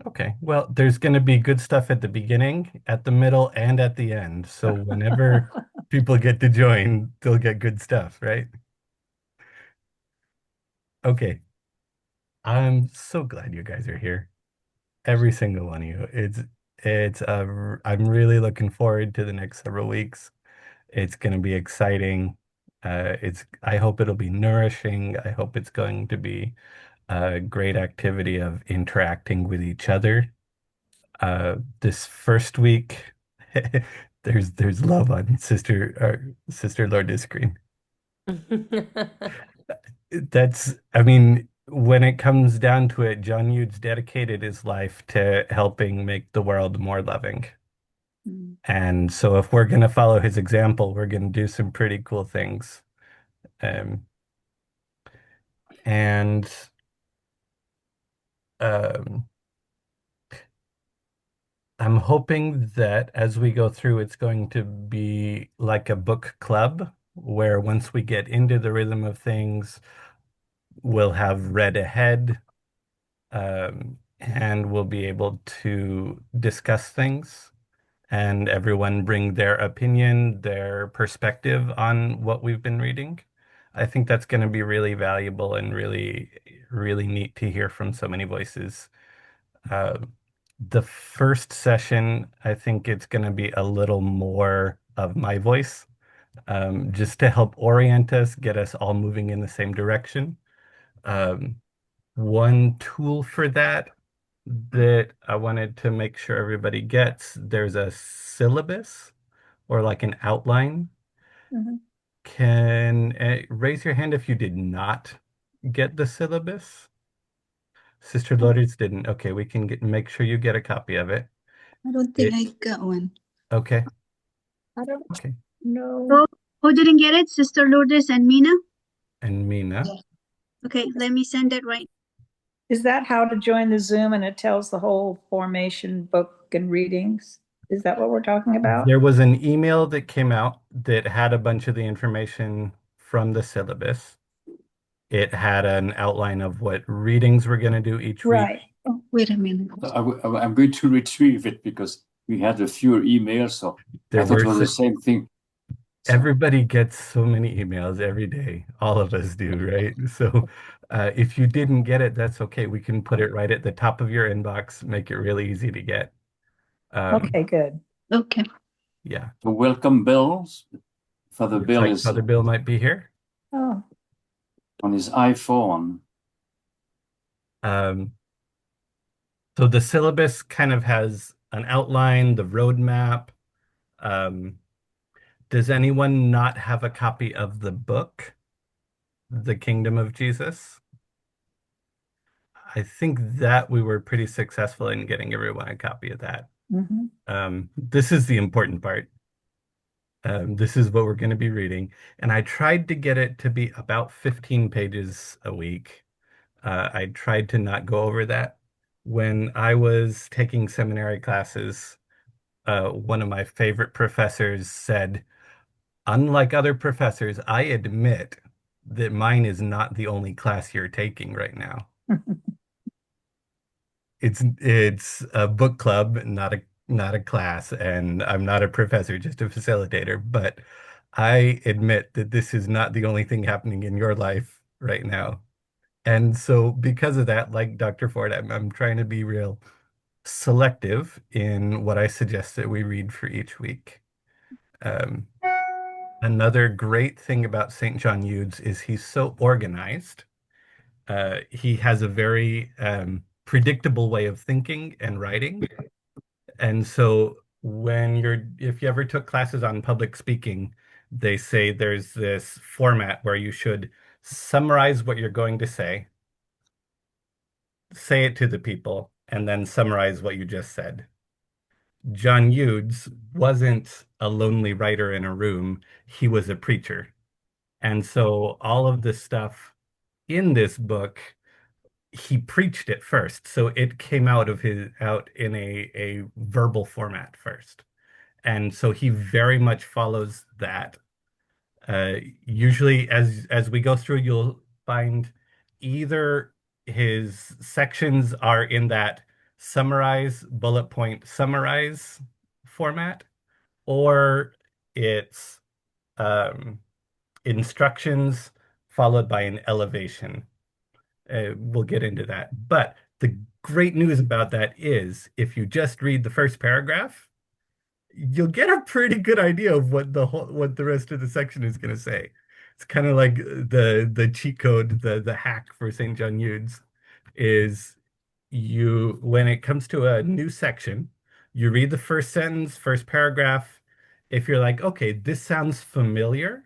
Okay. Well, there's going to be good stuff at the beginning, at the middle, and at the end. So whenever people get to join, they'll get good stuff, right? Okay. I'm so glad you guys are here. Every single one of you. I'm really looking forward to the next several weeks. It's going to be exciting. I hope it'll be nourishing. I hope it's going to be a great activity of interacting with each other. This first week, there's love on Sister Lorda's screen. I mean, when it comes down to it, John Eudes dedicated his life to helping make the world more loving. Mm. And so if we're going to follow his example, we're going to do some pretty cool things. Um, and um, I'm hoping that as we go through, it's going to be like a book club where once we get into the rhythm of things, we'll have read ahead, and we'll be able to discuss things and everyone bring their opinion, their perspective on what we've been reading. I think that's going to be really valuable and really, really neat to hear from so many voices. Uh, the first session, I think it's going to be a little more of my voice, just to help orient us, get us all moving in the same direction. Um, One tool for that I wanted to make sure everybody gets, there's a syllabus or like an outline. Mhm. Can raise your hand if you did not get the syllabus? Sister Lourdes didn't. Okay, we can make sure you get a copy of it. I don't think It I got one. okay. I don't Okay. know. Who didn't get it? Sister Lourdes and Mina? And Mina. Yes. Okay, let me send it right. Is that how to join the Zoom and it tells the whole formation book and readings? Is that what we're talking about? There was an email that came out that had a bunch of the information from the syllabus. It had an outline of what readings we're going to do each week. Right. Oh, wait a minute. I'm going to retrieve it because we had a fewer emails, so I There thought were it was the same thing. So Everybody gets so many emails every day. All of us do, right? So if you didn't get it, that's okay. We can put it right at the top of your inbox, make it really easy to get. Um, Okay, good. Okay. yeah, the welcome bells. Father looks Bill like is Father Bill might be here. Oh, on his iPhone. Um, so the syllabus kind of has an outline, the roadmap. Um, does anyone not have a copy of the book, The Kingdom of Jesus? I think that we were pretty successful in getting everyone a copy of that. mhm. This is the important part. This is what we're going to be reading. And I tried to get it to be about 15 pages a week. I tried to not go over that. When I was taking seminary classes, one of my favorite professors said, unlike other professors, I admit that mine is not the only class you're taking right now. It's a book club, not a class, and I'm not a professor, just a facilitator. But I admit that this is not the only thing happening in your life right now. And so because of that, like Dr. Ford, I'm trying to be real selective in what I suggest that we read for each week. Um, Another great thing about St. John Eudes is he's so organized. He has a very predictable way of thinking and writing. And so if you ever took classes on public speaking, they say there's this format where you should summarize what you're going to say it to the people, and then summarize what you just said. John Eudes wasn't a lonely writer in a room, he was a preacher. And so all of the stuff in this book, he preached it first. So it came out in a verbal format first. And so he very much follows that. Usually, as we go through, you'll find either his sections are in that summarize, bullet point, summarize format, or it's um, instructions followed by an elevation. We'll get into that. But the great news about that is if you just read the first paragraph, you'll get a pretty good idea of what the rest of the section is going to say. It's kind of like the cheat code, the hack for St. John Eudes is you when it comes to a new section, you read the first sentence, first paragraph. If you're like, okay, this sounds familiar,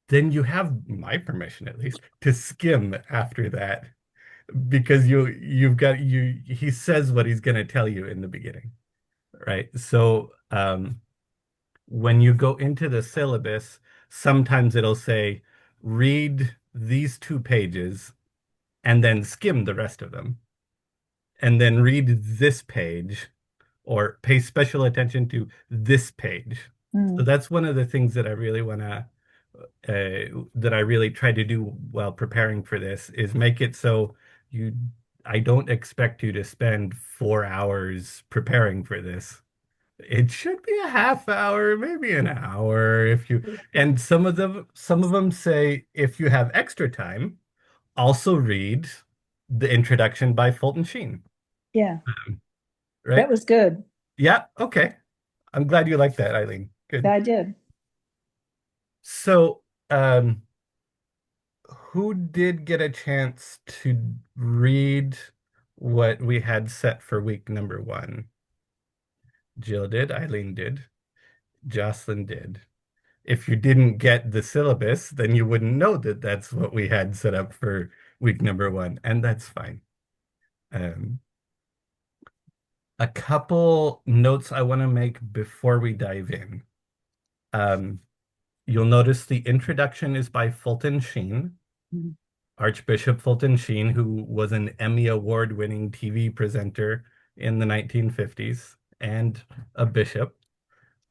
then you have my permission at least to skim after that because you've got you he says what he's going to tell you in the beginning, right? So when you go into the syllabus, sometimes it'll say read these 2 pages and then skim the rest of them and then read this page or pay special attention to this page. So Mm. that's one of the things that I really want to that I really try to do while preparing for this is make it so you I don't expect you to spend 4 hours preparing for this. It should be a half hour, maybe an hour if you and some of them say if you have extra time, also read the introduction by Fulton Sheen, Yeah, that right? was good. Yeah, okay. I'm glad you like that, Eileen. Good. I did. So, who did get a chance to read what we had set for week number 1? Jill did, Eileen did, Jocelyn did. If you didn't get the syllabus, then you wouldn't know that that's what we had set up for week number 1, and that's fine. Um, a couple notes I want to make before we dive in. Um, you'll notice the introduction is by Fulton Sheen. Mhm. Archbishop Fulton Sheen, who was an Emmy Award-winning TV presenter in the 1950s and a bishop.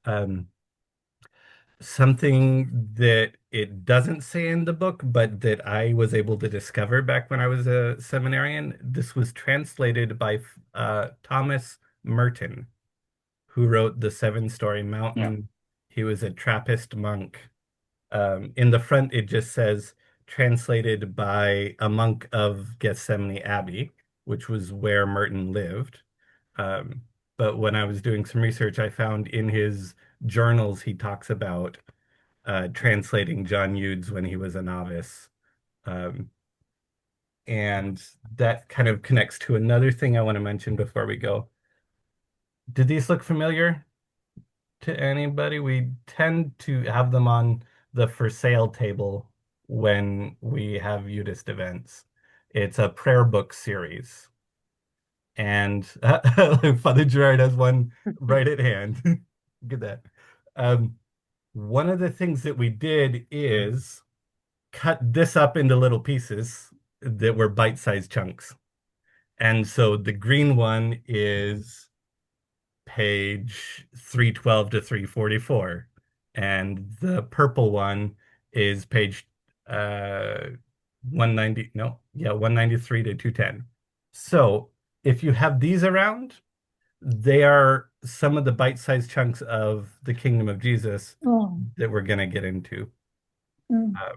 Um, something that it doesn't say in the book, but that I was able to discover back when I was a seminarian, this was translated by Thomas Merton, who wrote The Seven-Story Yeah. Mountain. He was a Trappist monk. In the front, it just says translated by a monk of Gethsemane Abbey, which was where Merton lived. Um, but when I was doing some research, I found in his journals he talks about translating John Eudes when he was a novice. Um, and that kind of connects to another thing I want to mention before we go. Did these look familiar to anybody? We tend to have them on the for sale table when we have Eudist events. It's a prayer book series. And Father Gerard has one right at hand. Look at that. Um, one of the things that we did is cut this up into little pieces that were bite-sized chunks. And so the green one is page 312 to 344. And the purple one is page 190, no, yeah, 193 to 210. So if you have these around, they are some of the bite-sized chunks of the kingdom of Jesus Oh, that we're going to get into. mm. Uh,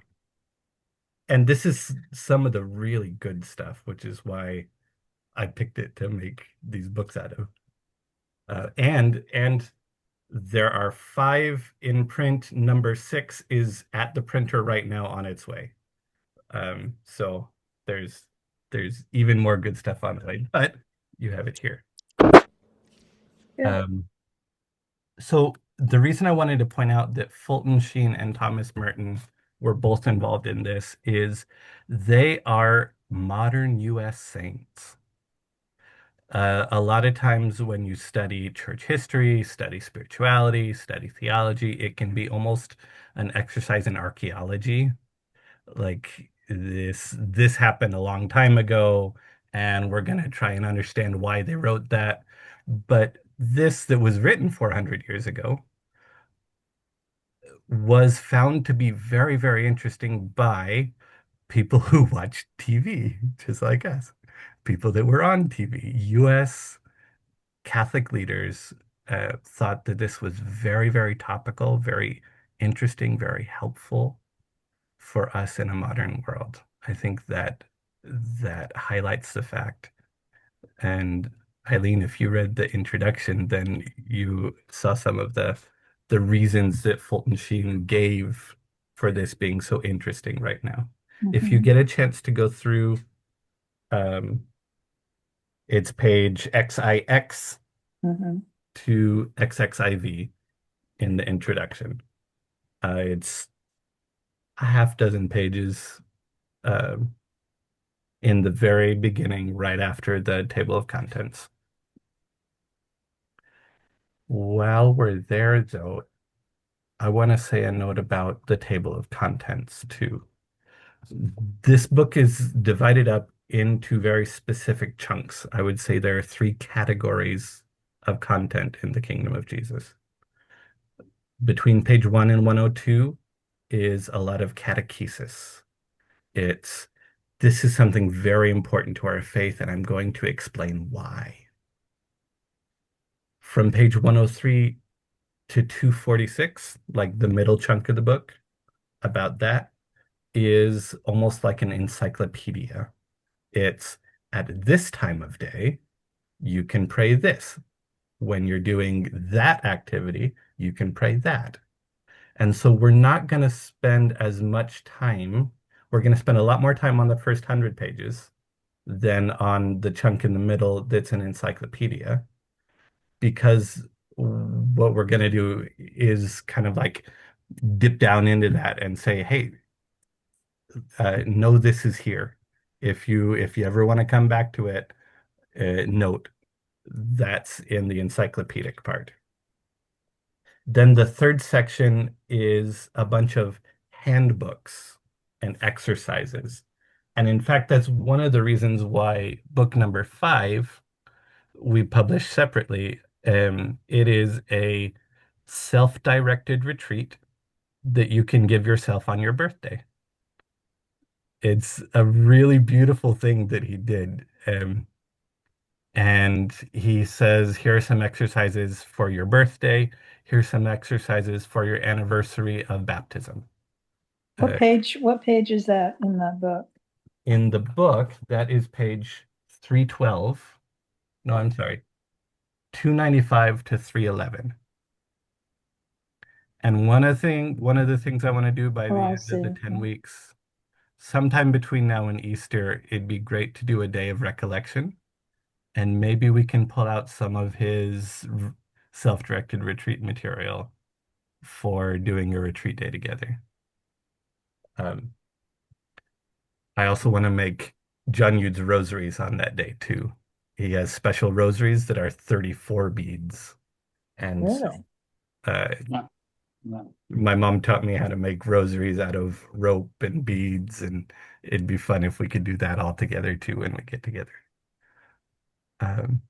and this is some of the really good stuff, which is why I picked it to make these books out of. And there are 5 in print. Number 6 is at the printer right now on its way. So there's even more good stuff on the way, but you have it here. Good. So the reason I wanted to point out that Fulton Sheen and Thomas Merton were both involved in this is they are modern U.S. saints. A lot of times when you study church history, study spirituality, study theology, it can be almost an exercise in archaeology. Like this happened a long time ago, and we're going to try and understand why they wrote that. But this that was written 400 years ago was found to be very, very interesting by people who watch TV, just like us. people that were on TV. U.S. Catholic leaders thought that this was very, very topical, very interesting, very helpful for us in a modern world. I think that that highlights the fact. And Eileen, if you read the introduction, then you saw some of the reasons that Fulton Sheen gave for this being so interesting right now. If you Mhm. get a chance to go through, um, it's page XIX Mhm. to XXIV in the introduction. It's a half dozen pages um, in the very beginning, right after the table of contents. While we're there, though, I want to say a note about the table of contents too. This book is divided up into very specific chunks. I would say there are three categories of content in the Kingdom of Jesus. Between page 1 and 102 is a lot of catechesis. It's this is something very important to our faith, and I'm going to explain why. From page 103 to 246, like the middle chunk of the book, about that is almost like an encyclopedia. It's at this time of day, you can pray this. When you're doing that activity, you can pray that. And so we're not going to spend as much time. We're going to spend a lot more time on the first 100 pages than on the chunk in the middle that's an encyclopedia, because what we're going to do is kind of like dip down into that and say, hey, know this is here. If you ever want to come back to it, note that's in the encyclopedic part. Then the third section is a bunch of handbooks and exercises. And in fact, that's one of the reasons why book number 5 we publish separately. It is a self-directed retreat that you can give yourself on your birthday. It's a really beautiful thing that he did. And he says, here are some exercises for your birthday. Here's some exercises for your anniversary of baptism. What Uh, page, what page is that in the book? in the book, that is page 312. No, I'm sorry, 295 to 311. And one of the things I want to do by Oh, the I end of the see. 10 weeks, sometime between now and Easter, it'd be great to do a day of recollection. And maybe we can pull out some of his self-directed retreat material for doing a retreat day together. Um, I also want to make John Eudes rosaries on that day too. He has special rosaries that are 34 beads. And so Really? uh, Yeah, yeah. my mom taught me how to make rosaries out of rope and beads, and it'd be fun if we could do that all together too when we get together. Um,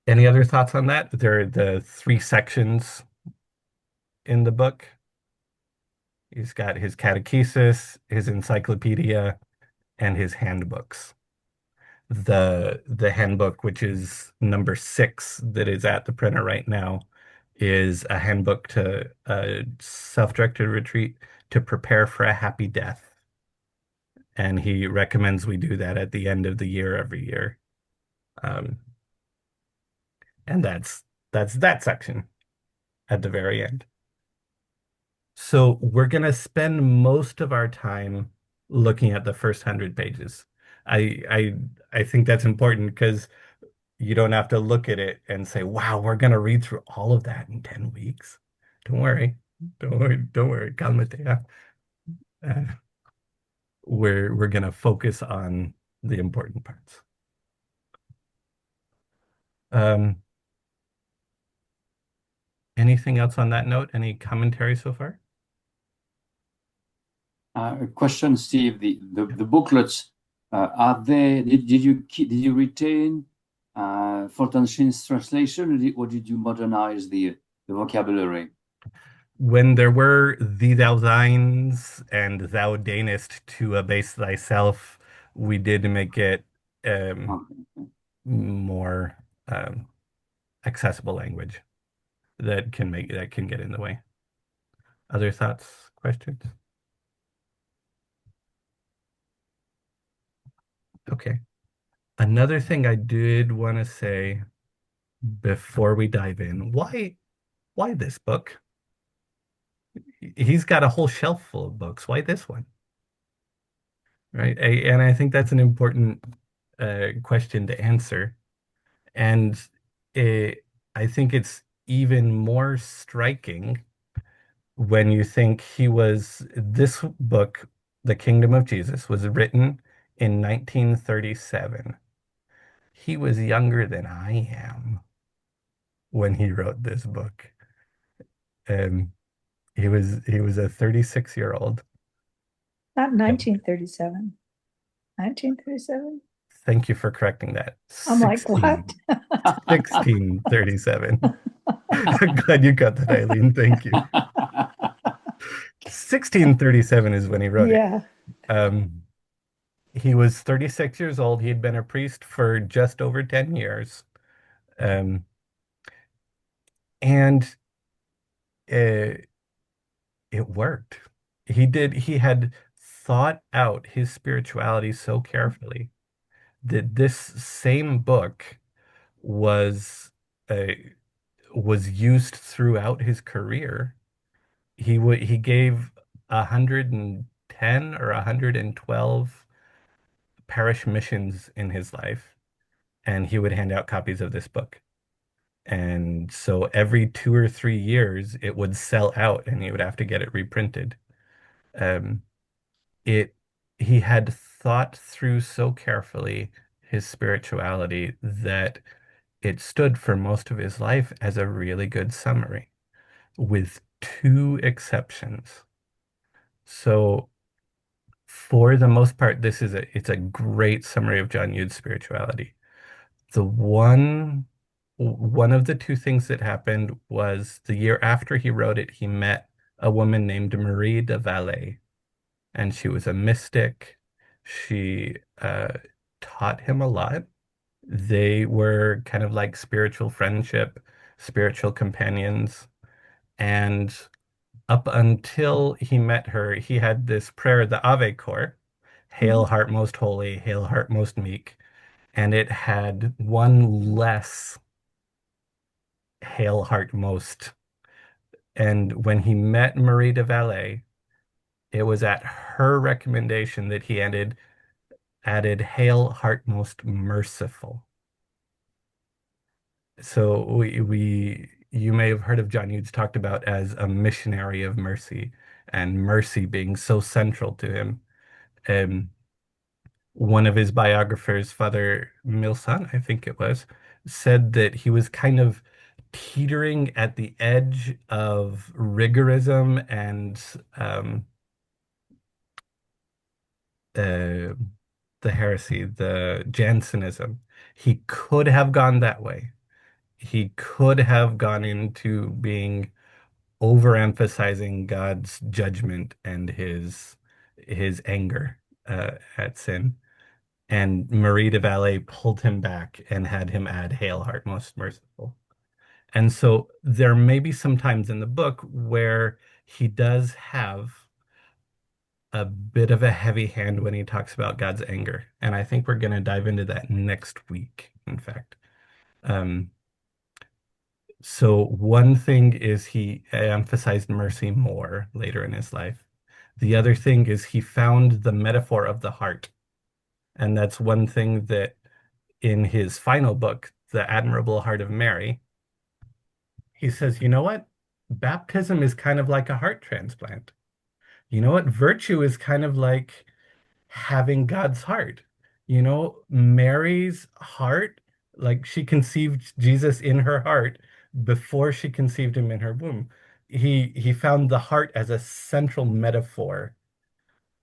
any other thoughts on that? There are the three sections in the book. He's got his catechesis, his encyclopedia, and his handbooks. The handbook, which is number 6 that is at the printer right now, is a handbook to a self-directed retreat to prepare for a happy death. And he recommends we do that at the end of the year every year. Um, and that's that section at the very end. So we're going to spend most of our time looking at the first 100 pages. I think that's important because you don't have to look at it and say, "Wow, we're going to read through all of that in 10 weeks." Don't worry. Don't worry. Don't worry. Calmate. Uh, we're going to focus on the important parts. Um, anything else on that note? Any commentary so far? A question, Steve. The booklets, are they? Did you retain Fulton Sheen's translation, or did you modernize the vocabulary? When there were thee thou thines and thou deignest to abase thyself, we did make it Okay. more um, accessible language that can get in the way. Other thoughts, questions? Okay. Another thing I did want to say before we dive in, why this book? He's got a whole shelf full of books. Why this one? Right? And I think that's an important question to answer. And it, I think it's even more striking when you think this book, The Kingdom of Jesus, was written in 1937. He was younger than I am when he wrote this book. Um, he was a 36-year-old. Not 1937. 1937? Thank you for correcting that. I'm like, what? 1637. I'm glad you got that, Eileen. Thank you. 1637 is when he wrote it. Yeah. Um, he was 36 years old. He had been a priest for just over 10 years. Um, and uh, it worked. He had thought out his spirituality so carefully that this same book was uh, was used throughout his career. He gave 110 or 112 parish missions in his life, and he would hand out copies of this book. And so every 2 or 3 years, it would sell out, and he would have to get it reprinted. Um, it he had thought through so carefully his spirituality that it stood for most of his life as a really good summary, with two exceptions. So for the most part, it's a great summary of John Eudes' spirituality. The one of the two things that happened was the year after he wrote it, he met a woman named Marie de Vallée, and she was a mystic. She taught him a lot. They were kind of like spiritual friendship, spiritual companions. And up until he met her, he had this prayer, the Ave Cor, Hail, Mhm. Heart Most Holy, Hail, Heart Most Meek. And it had one less Hail, Heart Most. And when he met Marie de Vallée, it was at her recommendation that he added Hail, Heart Most Merciful. So you may have heard of John Eudes talked about as a missionary of mercy, and mercy being so central to him. Um, one of his biographers, Father Milson, I think it was, said that he was kind of teetering at the edge of rigorism and uh, the heresy, the Jansenism. He could have gone that way. He could have gone into being overemphasizing God's judgment and his anger at sin. And Marie de Vallée pulled him back and had him add Hail, Heart Most Merciful. And so there may be some times in the book where he does have a bit of a heavy hand when he talks about God's anger. And I think we're going to dive into that next week, in fact. Um, so one thing is he emphasized mercy more later in his life. The other thing is he found the metaphor of the heart. And that's one thing that in his final book, The Admirable Heart of Mary, he says, you know what? Baptism is kind of like a heart transplant. You know what? Virtue is kind of like having God's heart. Mary's heart, like she conceived Jesus in her heart before she conceived him in her womb. He found the heart as a central metaphor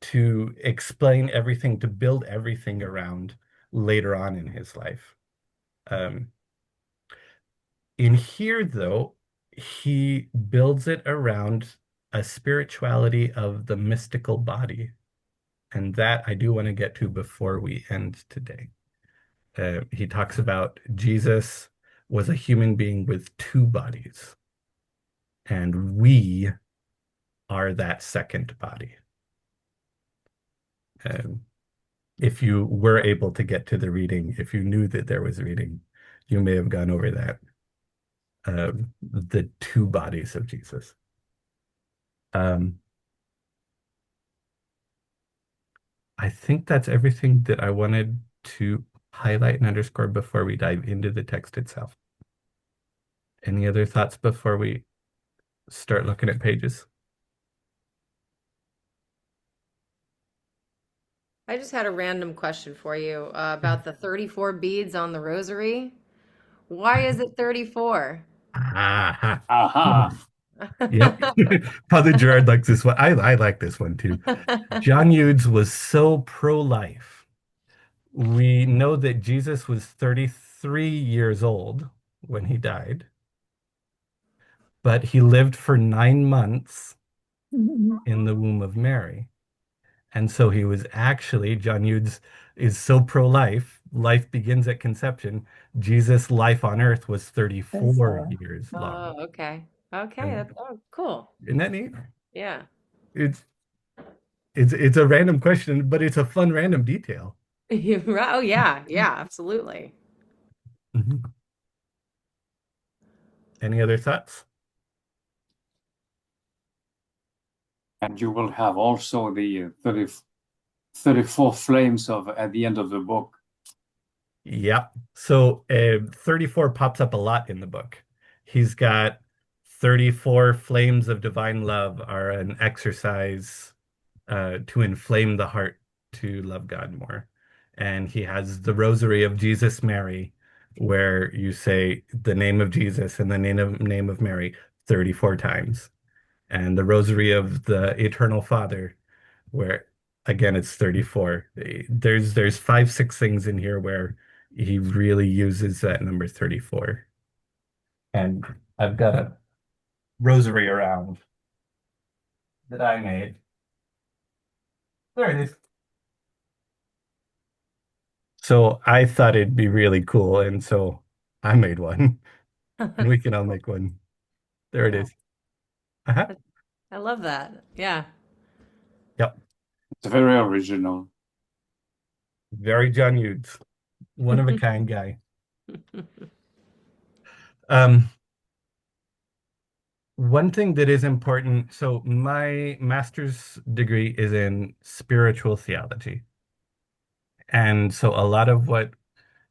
to explain everything, to build everything around later on in his life. Um, in here, though, he builds it around a spirituality of the mystical body. And that I do want to get to before we end today. He talks about Jesus was a human being with two bodies, and we are that second body. Um, if you were able to get to the reading, if you knew that there was reading, you may have gone over that. The two bodies of Jesus. Um, I think that's everything that I wanted to highlight and underscore before we dive into the text itself. Any other thoughts before we start looking at pages? I just had a random question for you about the 34 beads on the rosary. Why is it 34? Aha. Aha. Yep. Father Gerard likes this one. I like this one too. John Eudes was so pro-life. We know that Jesus was 33 years old when he died, but he lived for 9 months in the womb of Mary. And so he was actually, John Eudes is so pro-life, life begins at conception. Jesus' life on earth was 34 years long. Oh, okay. Okay, And that's cool. isn't that neat? Yeah. It's it's a random question, but it's a fun random detail. You're right. Oh, yeah. Yeah, absolutely. Mhm. Any other thoughts? And you will have also the 34 flames of at the end of the book. Yep. So 34 pops up a lot in the book. He's got 34 flames of divine love are an exercise to inflame the heart to love God more. And he has the Rosary of Jesus Mary, where you say the name of Jesus and the name of Mary 34 times. And the Rosary of the Eternal Father, where again it's 34. There's five, six things in here where he really uses that number 34. And I've got a rosary around that I made. There it is. So I thought it'd be really cool, and so I made one, and we can all Cool. make one. There it Yeah. is. Uh-huh. I love that. Yeah. Yep. It's very original. Very John Hughes. One of a kind guy. Um, One thing that is important, so my master's degree is in spiritual theology. And so a lot of what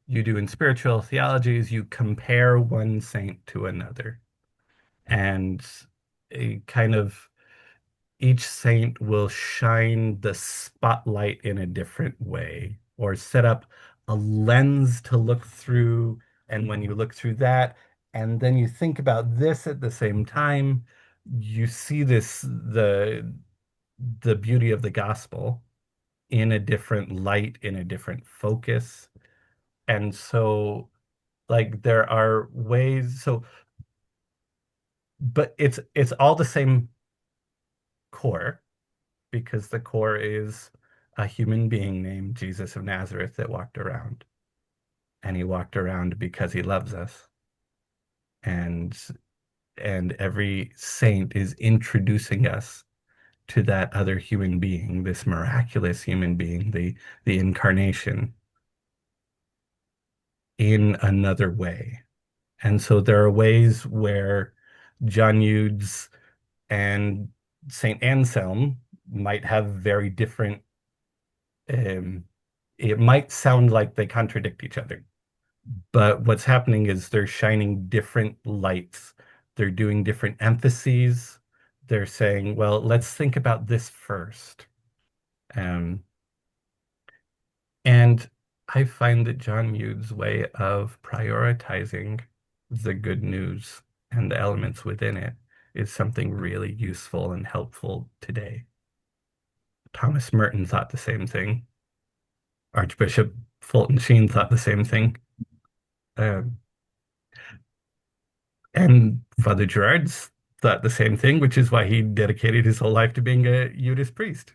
you do in spiritual theology is you compare one saint to another. And a kind of each saint will shine the spotlight in a different way or set up a lens to look through. And when you look through that, and then you think about this at the same time, you see the beauty of the gospel in a different light, in a different focus. And so like there are ways, so but it's all the same core because the core is a human being named Jesus of Nazareth that walked around. And he walked around because he loves us. And every saint is introducing us to that other human being, this miraculous human being, the incarnation in another way. And so there are ways where John Eudes and Saint Anselm might have very different it might sound like they contradict each other, but what's happening is they're shining different lights. They're doing different emphases. They're saying, well, let's think about this first. Um, and I find that John Mude's way of prioritizing the good news and the elements within it is something really useful and helpful today. Thomas Merton thought the same thing. Archbishop Fulton Sheen thought the same thing. Um, and Father Gerard's thought the same thing, which is why he dedicated his whole life to being a Eudes priest.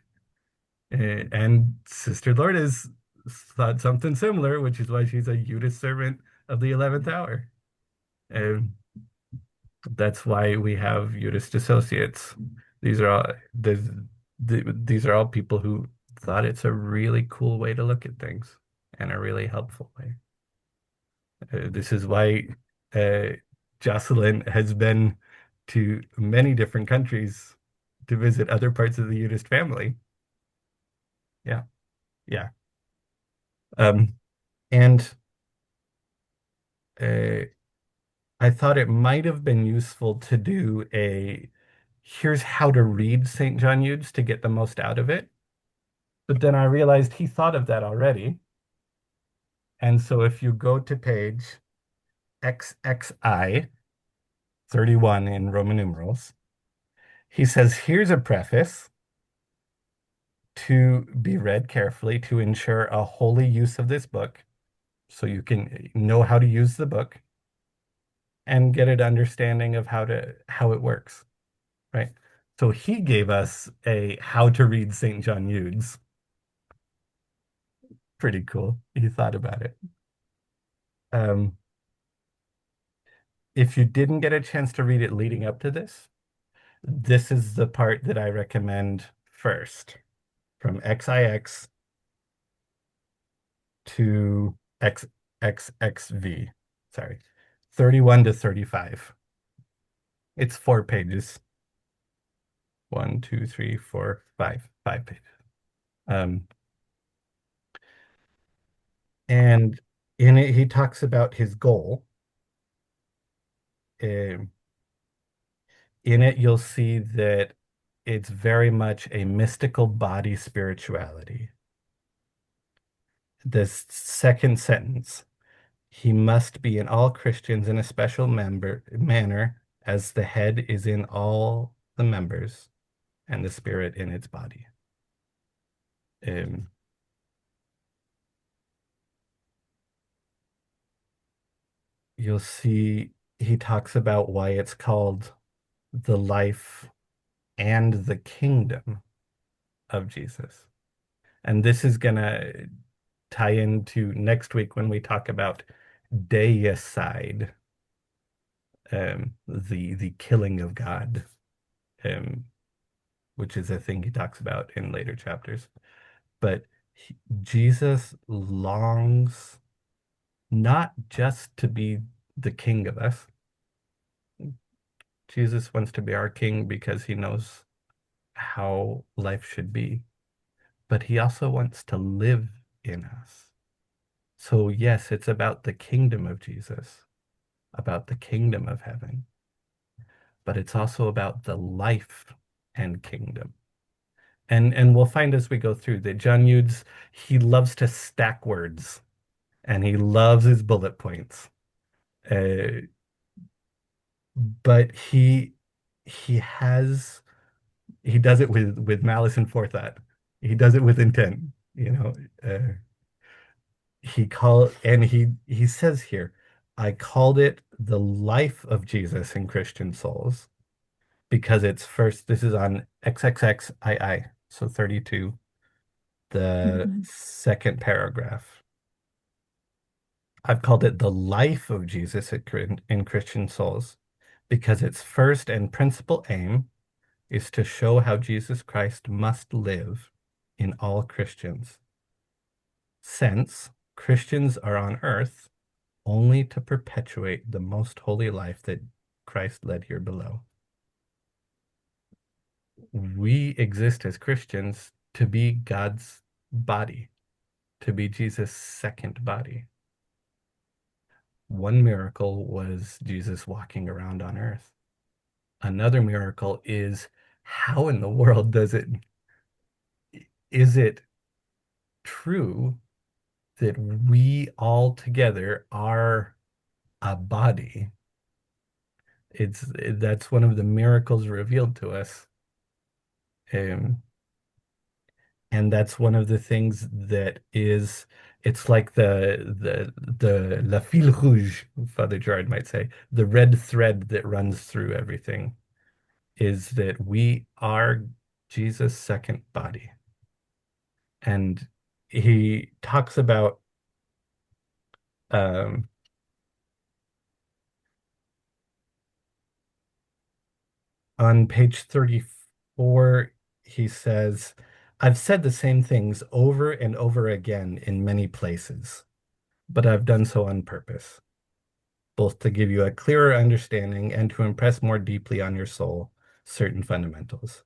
And Sister Lourdes thought something similar, which is why she's a Eudes servant of the 11th hour. And that's why we have Eudist associates. These are all these are all people who thought it's a really cool way to look at things and a really helpful way. This is why uh, Jocelyn has been to many different countries to visit other parts of the Eudist family. Yeah, yeah. Um, and uh, I thought it might have been useful to do a here's how to read St. John Eudes to get the most out of it. But then I realized he thought of that already. And so if you go to page XXI 31 in Roman numerals, he says, here's a preface to be read carefully to ensure a holy use of this book so you can know how to use the book and get an understanding of how it works, right? So he gave us a how to read St. John Eudes. Pretty cool. He thought about it. Um, if you didn't get a chance to read it leading up to this, this is the part that I recommend first, from XIX to XXXV. Sorry, 31 to 35. It's 4 pages. One, two, three, four, five. 5 pages. Um, and in it, he talks about his goal. Um, in it, you'll see that it's very much a mystical body spirituality. This second sentence, he must be in all Christians in a special manner, as the head is in all the members, and the spirit in its body. Um, you'll see he talks about why it's called the life and the kingdom of Jesus. And this is going to tie into next week when we talk about deicide, the killing of God, um, which is a thing he talks about in later chapters. But Jesus longs not just to be the king of us. Jesus wants to be our king because he knows how life should be, but he also wants to live in us. So, yes, it's about the kingdom of Jesus, about the kingdom of heaven, but it's also about the life and kingdom. And we'll find as we go through that John Eudes, he loves to stack words and he loves his bullet points. Uh, but he does it with malice and forethought. He does it with intent, you know. He says here, I called it the life of Jesus in Christian souls because it's first, this is on XXXII, so 32, the Mhm. second paragraph. I've called it the life of Jesus in Christian souls because its first and principal aim is to show how Jesus Christ must live in all Christians, since Christians are on earth only to perpetuate the most holy life that Christ led here below. We exist as Christians to be God's body, to be Jesus' second body. One miracle was Jesus walking around on earth. Another miracle is how in the world is it true that we all together are a body? That's one of the miracles revealed to us. Um, and that's one of the things that is, it's like the la fil rouge, Father Gerard might say, the red thread that runs through everything is that we are Jesus' second body. And he talks about um, on page 34, he says, I've said the same things over and over again in many places, but I've done so on purpose, both to give you a clearer understanding and to impress more deeply on your soul certain fundamentals.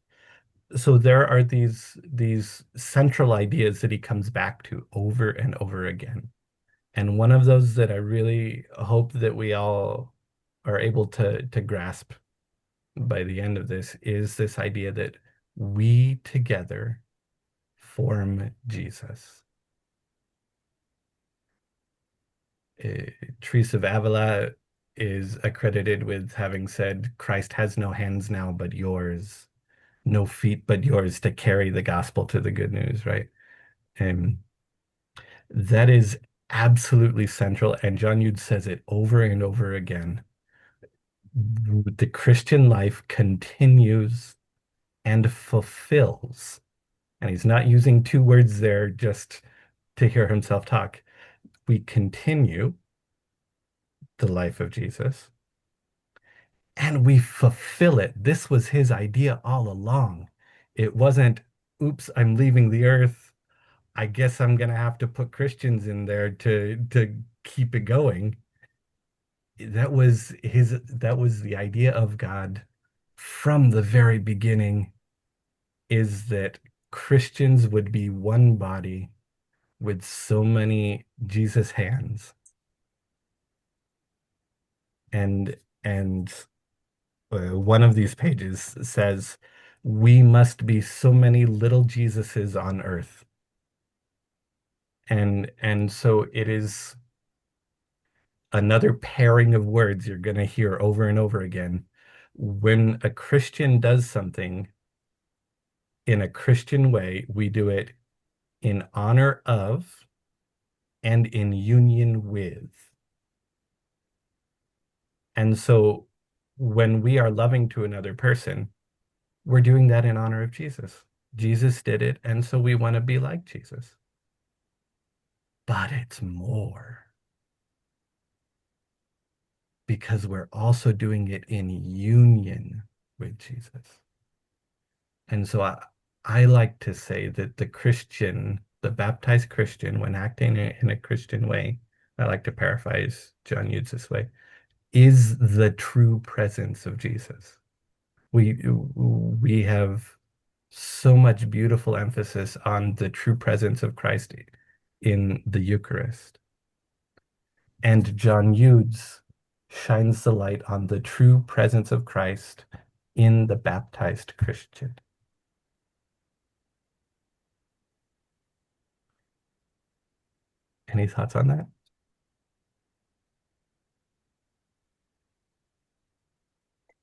So there are these central ideas that he comes back to over and over again. And one of those that I really hope that we all are able to grasp by the end of this is this idea that we together form Jesus. Teresa of Avila is accredited with having said, Christ has no hands now but yours, no feet but yours to carry the gospel to the good news, right? And that is absolutely central. And John Eudes says it over and over again. The Christian life continues and fulfills. And he's not using two words there just to hear himself talk. We continue the life of Jesus and we fulfill it. This was his idea all along. It wasn't, oops, I'm leaving the earth. I guess I'm gonna have to put Christians in there to keep it going. That was the idea of God from the very beginning, is that Christians would be one body with so many Jesus hands. And one of these pages says, we must be so many little Jesuses on earth. And so it is another pairing of words you're going to hear over and over again. When a Christian does something in a Christian way, we do it in honor of and in union with. And so when we are loving to another person, we're doing that in honor of Jesus. Jesus did it, and so we want to be like Jesus. But it's more, because we're also doing it in union with Jesus. And so I like to say that the Christian, the baptized Christian, when acting in a Christian way, I like to paraphrase John Eudes this way, is the true presence of Jesus. We have so much beautiful emphasis on the true presence of Christ in the Eucharist. And John Eudes shines the light on the true presence of Christ in the baptized Christian. Any thoughts on that?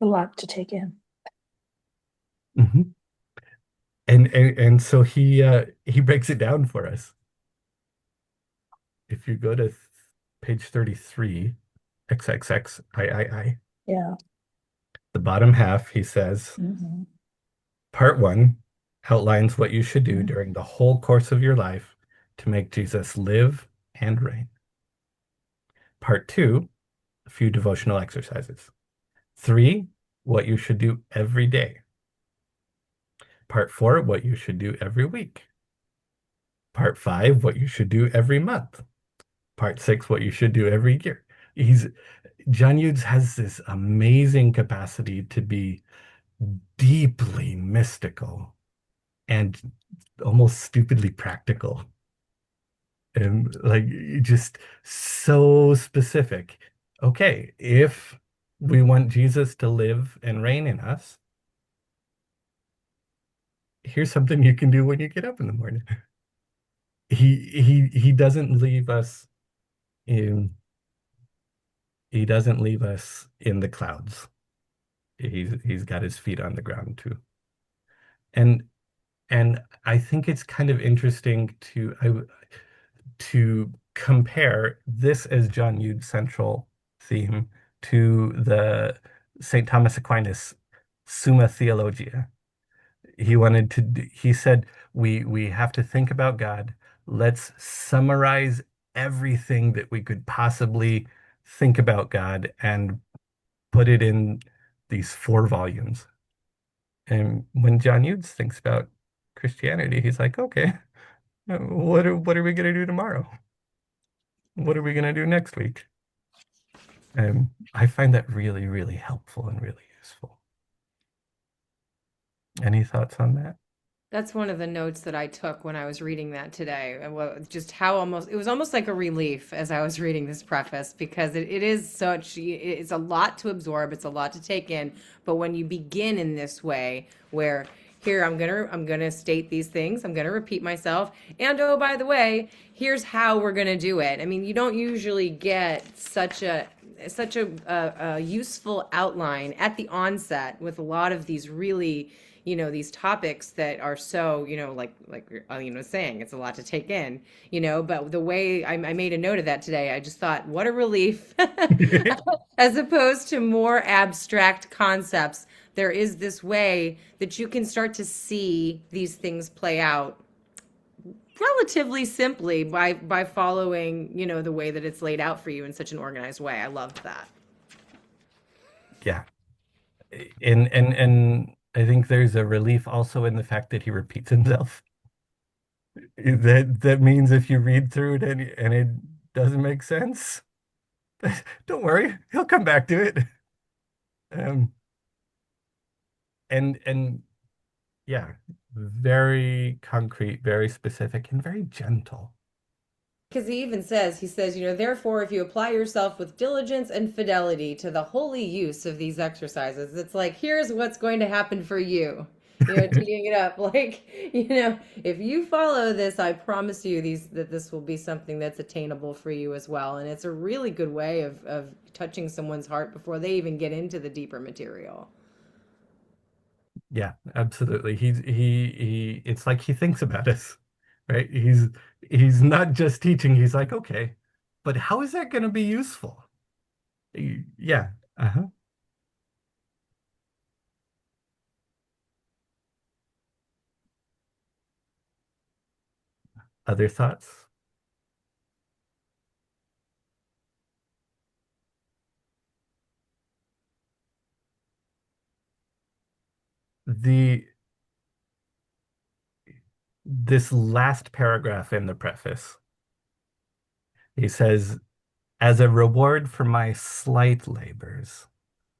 A lot to take in. Mm-hmm. And so he breaks it down for us. If you go to page 33, XXXIII, Yeah. the bottom half, he says, Mhm. Part 1 outlines what you should do Mhm. during the whole course of your life to make Jesus live and reign. Part 2, a few devotional exercises. 3, what you should do every day. Part 4, what you should do every week. Part 5, what you should do every month. Part 6, what you should do every year. John Eudes has this amazing capacity to be deeply mystical and almost stupidly practical. And like just so specific. Okay, if we want Jesus to live and reign in us, here's something you can do when you get up in the morning. He doesn't leave us in he doesn't leave us in the clouds. He's got his feet on the ground too. And and I think it's kind of interesting to compare this as John Eudes' central theme to the St. Thomas Aquinas Summa Theologia. he said we have to think about God. Let's summarize everything that we could possibly think about God and put it in these 4 volumes. And when John Eudes thinks about Christianity, he's like, okay, what are we gonna do tomorrow? What are we gonna do next week? I find that really, really helpful and really useful. Any thoughts on that? That's one of the notes that I took when I was reading that today. And just how almost, it was almost like a relief as I was reading this preface because it is such, it's a lot to absorb, it's a lot to take in. But when you begin in this way, where here I'm gonna state these things, I'm gonna repeat myself, and oh, by the way, here's how we're gonna do it. I mean, you don't usually get such a useful outline at the onset with a lot of these really, these topics that are so, like Eileen was saying, it's a lot to take in, but the way I made a note of that today, I just thought, what a relief. As opposed to more abstract concepts, there is this way that you can start to see these things play out relatively simply by following, the way that it's laid out for you in such an organized way. I loved that. Yeah. And I think there's a relief also in the fact that he repeats himself. That means if you read through it and it doesn't make sense, don't worry, he'll come back to it. Um, and yeah, very concrete, very specific, and very gentle. Because he says, therefore, if you apply yourself with diligence and fidelity to the holy use of these exercises, it's like, here's what's going to happen for you. Teeing it up like, if you follow this, I promise you that this will be something that's attainable for you as well. And it's a really good way of touching someone's heart before they even get into the deeper material. Yeah, absolutely. It's like he thinks about us, right? He's not just teaching, he's like, okay, but how is that going to be useful? Yeah. Uh-huh. Other thoughts? The This last paragraph in the preface, he says, as a reward for my slight labors,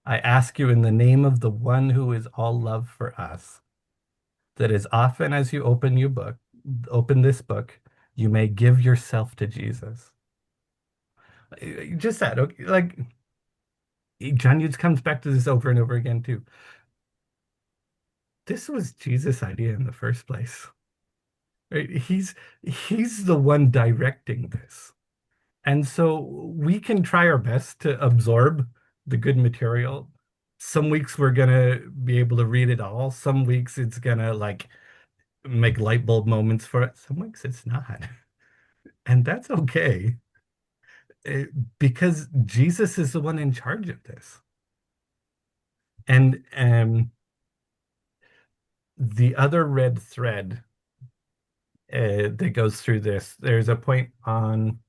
I ask you in the name of the one who is all love for us, that as often as you open this book, you may give yourself to Jesus. Just that, okay, like John Hughes comes back to this over and over again too. This was Jesus' idea in the first place. Right? He's the one directing this. And so we can try our best to absorb the good material. Some weeks we're gonna be able to read it all. Some weeks it's gonna like make light bulb moments for it. Some weeks it's not. And that's okay. It- because Jesus is the one in charge of this. And the other red thread that goes through this, there's a point on,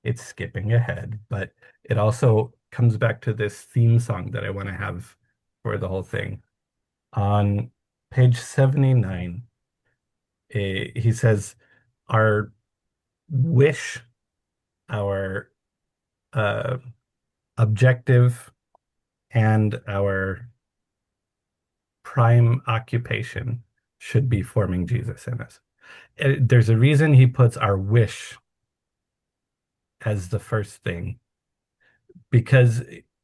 it's skipping ahead, but it also comes back to this theme song that I want to have for the whole thing. On page 79, he says, our wish, our uh, objective, and our prime occupation should be forming Jesus in us. There's a reason he puts our wish as the first thing, because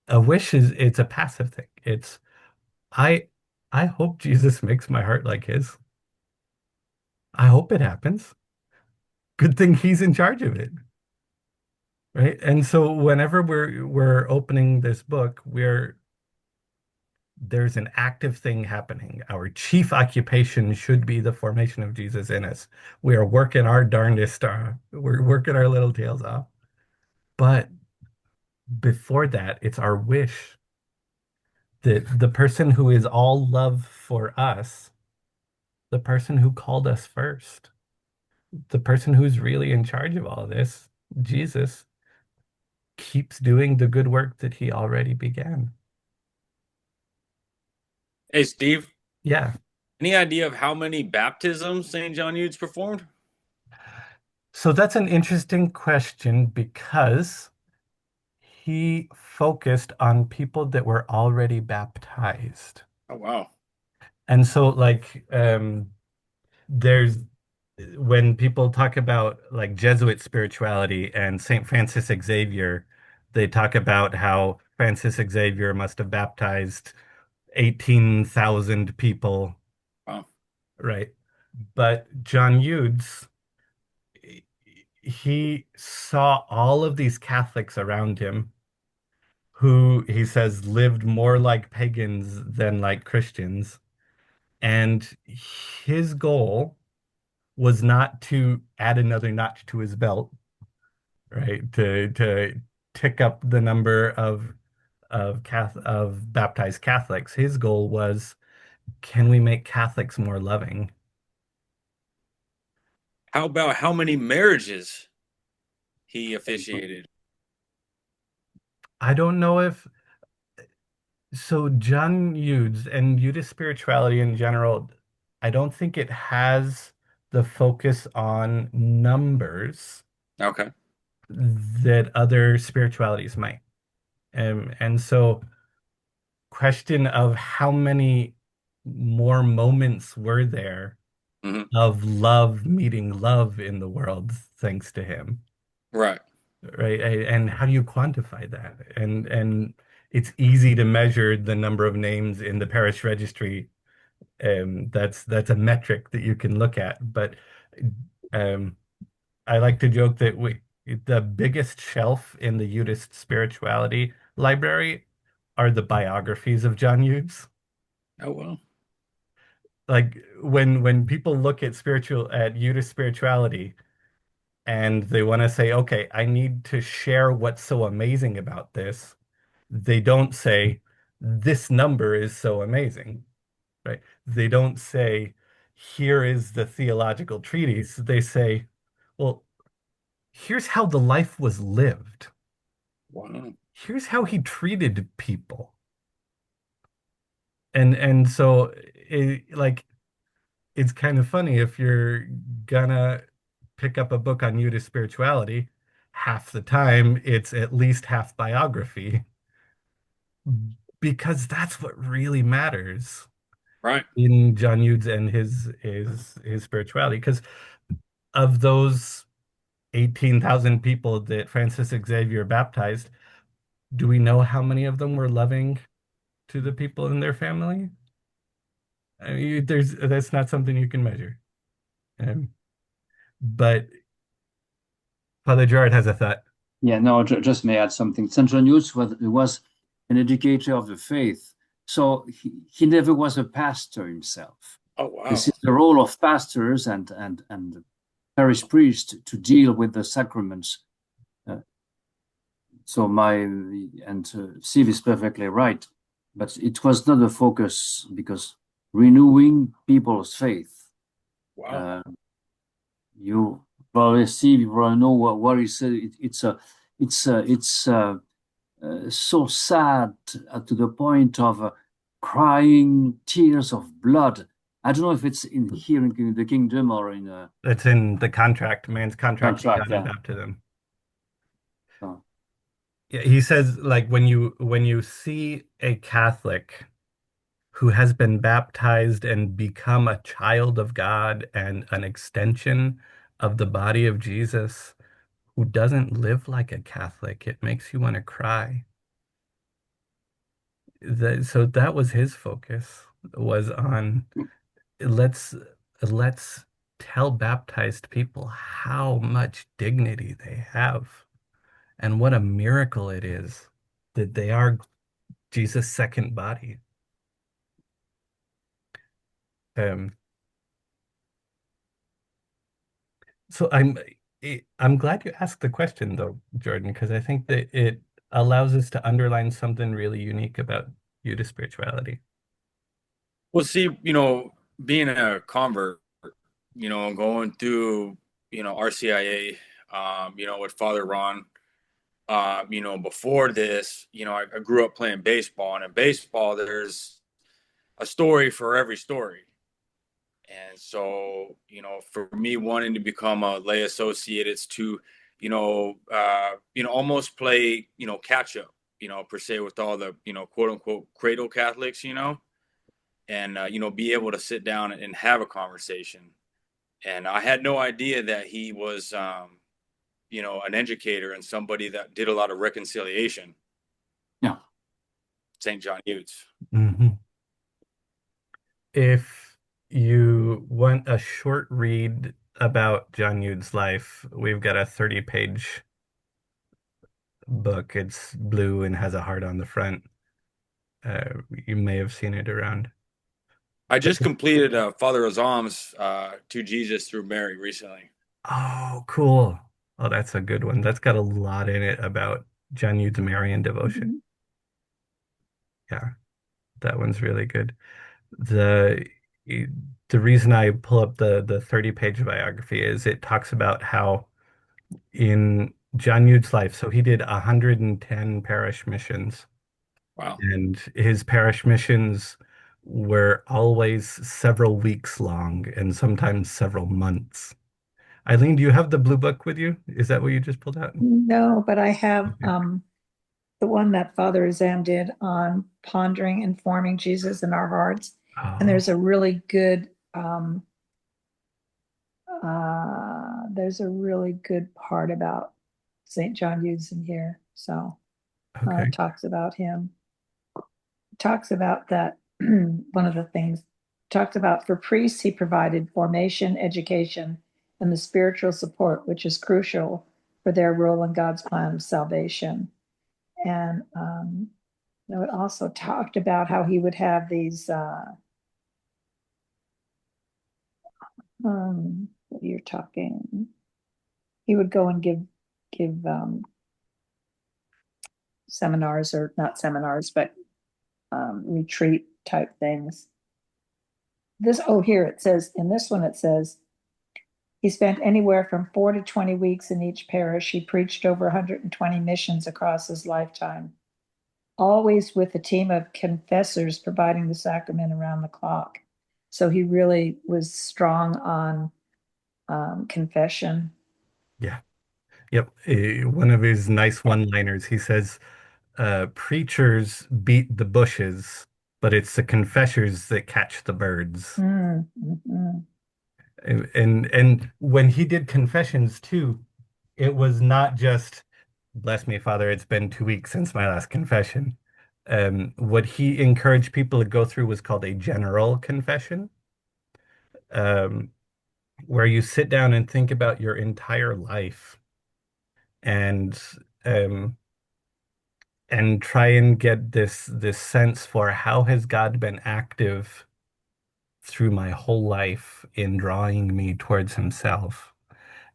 a wish it's a passive thing. It's I I hope Jesus makes my heart like his. I hope it happens. Good thing he's in charge of it, right? And so whenever we're opening this book, there's an active thing happening. Our chief occupation should be the formation of Jesus in us. We are working our darndest, we're working our little tails off. But before that, it's our wish that the person who is all love for us The person who called us first, the person who's really in charge of all this, Jesus, keeps doing the good work that he already began. Hey, Steve, Yeah. any idea of how many baptisms St. John Eudes performed? So that's an interesting question because he focused on people that were already baptized. Oh, wow. And so there's when people talk about like Jesuit spirituality and St. Francis Xavier, they talk about how Francis Xavier must have baptized 18,000 people, Wow. right? But John Eudes, he saw all of these Catholics around him who he says lived more like pagans than like Christians. And his goal was not to add another notch to his belt, right? To tick up the number of baptized Catholics. His goal was, can we make Catholics more loving? How about how many marriages he officiated? I don't know if so. John Eudes and Eudes spirituality in general, I don't think it has the focus on numbers Okay. that other spiritualities might. And so question of how many more moments were there Hmm. of love meeting love in the world thanks to him, Right. right? And how do you quantify that? And it's easy to measure the number of names in the parish registry. That's a metric that you can look at. But um, I like to joke that the biggest shelf in the Eudist spirituality library are the biographies of John Eudes. Oh, well. Like when people look at Eudist spirituality and they want to say, okay, I need to share what's so amazing about this, they don't say this number is so amazing, right? They don't say here is the theological treatise. They say, well, here's how the life was lived. Wow. Here's how he treated people. And so it's kind of funny if you're gonna pick up a book on Eudes spirituality, half the time it's at least half biography because that's what really matters Right. in John Eudes and his spirituality. Because of those 18,000 people that Francis Xavier baptized, do we know how many of them were loving to the people in their family? I mean, that's not something you can measure. Um, but Father Gerard has a thought. Yeah, no, just may add something. St. John Hughes was an educator of the faith, so he never was a pastor himself. Oh, wow. This is the role of pastors and parish priests to deal with the sacraments. Uh, so Steve is perfectly right, but it was not the focus because renewing people's faith. Wow. You probably see, you probably know what he said. It's so sad to the point of crying tears of blood. I don't know if it's in here in the kingdom or in a It's in the contract, man's contract to contract. God and Yeah. baptism. So, Yeah, he says like when you see a Catholic who has been baptized and become a child of God and an extension of the body of Jesus who doesn't live like a Catholic, it makes you want to cry. So that was his focus, was on let's let's tell baptized people how much dignity they have and what a miracle it is that they are Jesus' second body. Um, so I'm glad you asked the question though, Jordan, because I think that it allows us to underline something really unique about Eudes spirituality. Well, see, being a convert, going through, RCIA, with Father Ron, before this, I grew up playing baseball, and in baseball, there's a story for every story. And so, for me wanting to become a lay associate, it's to, almost play, catch up, per se with all the, quote unquote cradle Catholics, and, be able to sit down and have a conversation. And I had no idea that he was, an educator and somebody that did a lot of reconciliation. Yeah. St. John Eudes. Mhm. If you want a short read about John Eudes' life, we've got a 30-page book. It's blue and has a heart on the front. You may have seen it around. I But just completed Father Azam's To Jesus Through Mary recently. oh, cool. Oh, that's a good one. That's got a lot in it about John Eudes' Marian devotion. Mhm. Yeah, that one's really good. The the reason I pull up the 30-page biography is it talks about how in John Eudes' life, so he did 110 parish missions, Wow. and his parish missions were always several weeks long and sometimes several months. Eileen, do you have the blue book with you? Is that what you just pulled out? No, but I have Okay. the one that Father Azam did on pondering and forming Jesus in our hearts. And Oh, there's a really good part about St. John Eudes in here. So okay. it talks about him. Talks about that. One of the things talks about for priests, he provided formation, education, and the spiritual support, which is crucial for their role in God's plan of salvation. And it also talked about how he would have these what you're talking. He would go and give seminars, or not seminars, but retreat type things. Here it says, in this one it says, he spent anywhere from 4 to 20 weeks in each parish. He preached over 120 missions across his lifetime, always with a team of confessors providing the sacrament around the clock. So he really was strong on confession. Yeah. Yep. One of his nice one-liners, he says, preachers beat the bushes, but it's the confessors that catch the birds. Mm-hmm. And when he did confessions too, it was not just, bless me, Father, it's been 2 weeks since my last confession. What he encouraged people to go through was called a general confession, um, where you sit down and think about your entire life and um, and try and get this sense for how has God been active through my whole life in drawing me towards himself,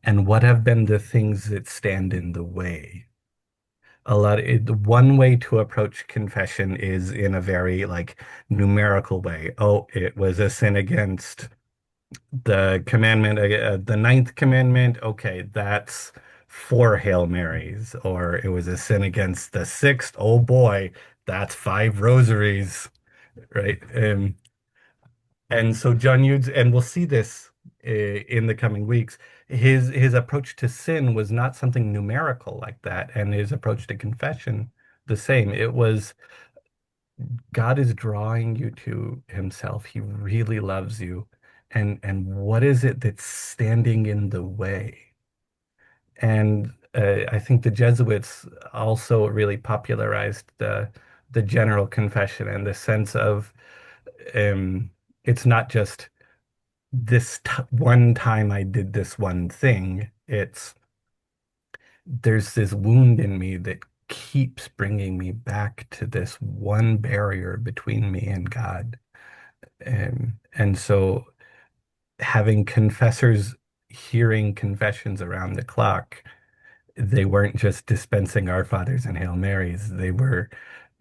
and what have been the things that stand in the way. One way to approach confession is in a very like numerical way. Oh, it was a sin against the commandment, the ninth commandment. Okay, that's 4 Hail Marys. Or it was a sin against the sixth. Oh boy, that's 5 rosaries, right? And so John Eudes, and we'll see this in the coming weeks. His approach to sin was not something numerical like that, and his approach to confession the same. It was God is drawing you to himself. He really loves you. And what is it that's standing in the way? And I think the Jesuits also really popularized the general confession and the sense of um, it's not just this t one time I did this one thing. It's there's this wound in me that keeps bringing me back to this one barrier between me and God. And so having confessors hearing confessions around the clock, they weren't just dispensing Our Fathers and Hail Marys. They were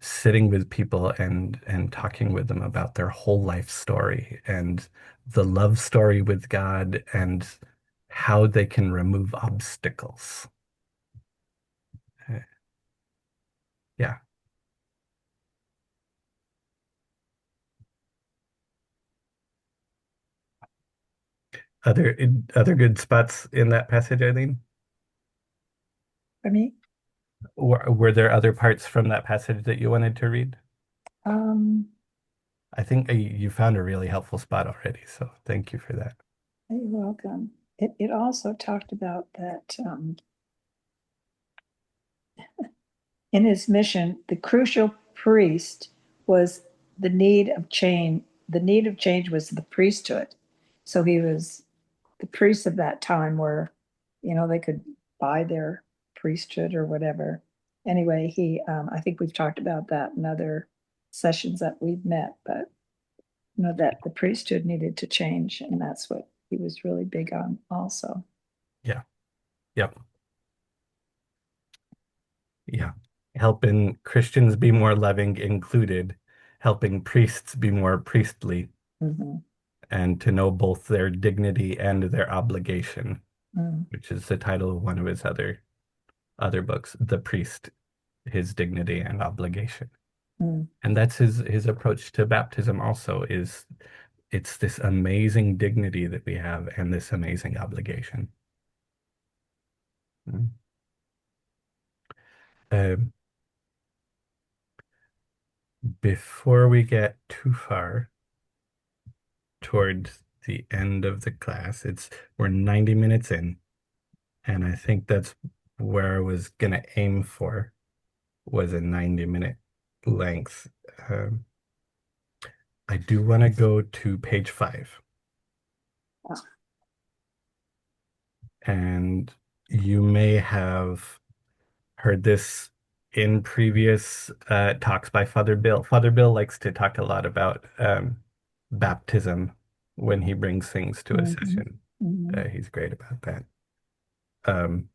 sitting with people and talking with them about their whole life story and the love story with God and how they can remove obstacles. Uh, Yeah. Other other good spots in that passage, Eileen? For me, Were there other parts from that passage that you wanted to read? um, I think you found a really helpful spot already, so thank you for that. you're welcome. It also talked about that in his mission, the crucial priest was the need of change. The need of change was the priesthood. So he was the priests of that time were, they could buy their priesthood or whatever. Anyway, I think we've talked about that in other sessions that we've met, but that the priesthood needed to change, and that's what he was really big on also. Yeah. Yep. Yeah. Helping Christians be more loving included helping priests be more priestly Mhm. and to know both their dignity and their obligation, Mm, which is the title of one of his other books, The Priest, His Dignity and Obligation. mm, And that's his approach to baptism also is it's this amazing dignity that we have and this amazing obligation. Mm. Um, before we get too far towards the end of the class, we're 90 minutes in, and I think that's where I was gonna aim for was a 90-minute length. Um, I do want to go to page 5. And you may have heard this in previous talks by Father Bill. Father Bill likes to talk a lot about baptism when he brings things to a mhm, session. mhm, He's great about that. Um,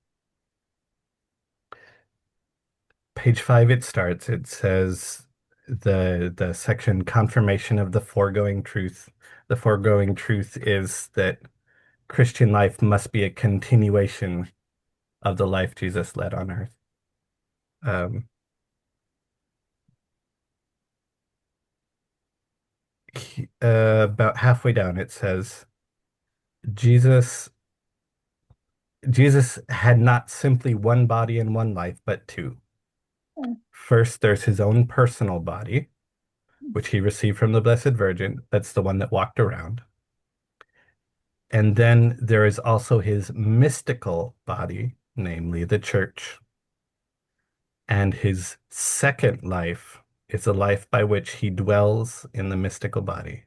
page 5, it starts. It says the section confirmation of the foregoing truth. The foregoing truth is that Christian life must be a continuation of the life Jesus led on earth. Um, about halfway down, it says, Jesus, Jesus had not simply one body and one life, but two. First, there's his own personal body, which he received from the Blessed Virgin. That's the one that walked around. And then there is also his mystical body, namely the church. And his second life is a life by which he dwells in the mystical body